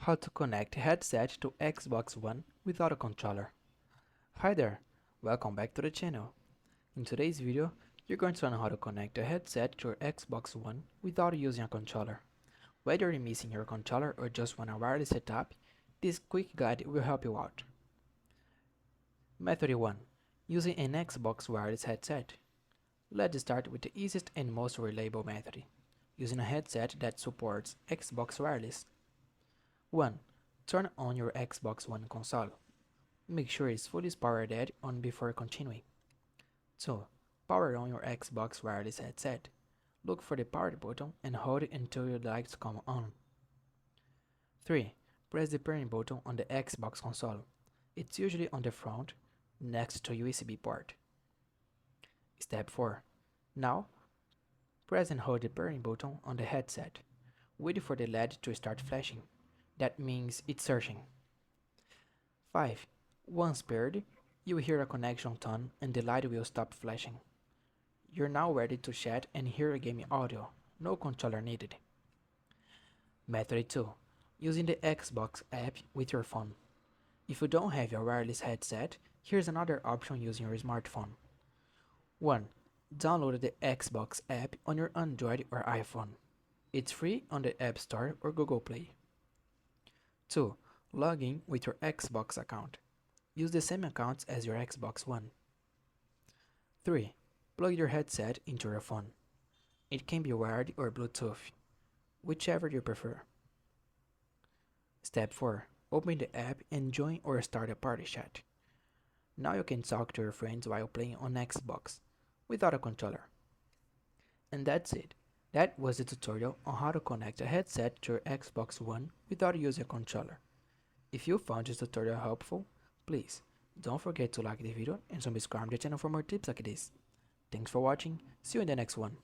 How to connect headset to Xbox One without a controller. Hi there, welcome back to the channel. In today's video, you're going to learn how to connect a headset to your Xbox One without using a controller. Whether you're missing your controller or just want a wireless setup, this quick guide will help you out. Method 1. Using an Xbox wireless headset. Let's start with the easiest and most reliable method, using a headset that supports Xbox Wireless. 1. Turn on your Xbox One console. Make sure it's fully powered on before continuing. 2. Power on your Xbox wireless headset. Look for the power button and hold it until your lights come on. 3. Press the pairing button on the Xbox console. It's usually on the front, next to USB port. Step 4. Now, press and hold the pairing button on the headset. Wait for the LED to start flashing. That means it's searching. 5. Once paired, you will hear a connection tone and the light will stop flashing. You're now ready to chat and hear a game audio. No controller needed. Method 2. Using the Xbox app with your phone. If you don't have your wireless headset, here's another option using your smartphone. 1. Download the Xbox app on your Android or iPhone. It's free on the App Store or Google Play. 2. Log in with your Xbox account. Use the same account as your Xbox One. 3. Plug your headset into your phone. It can be wired or Bluetooth, whichever you prefer. Step 4. Open the app and join or start a party chat. Now you can talk to your friends while playing on Xbox, without a controller. And that's it. That was the tutorial on how to connect a headset to your Xbox One without using a controller. If you found this tutorial helpful, please don't forget to like the video and subscribe to the channel for more tips like this. Thanks for watching, see you in the next one.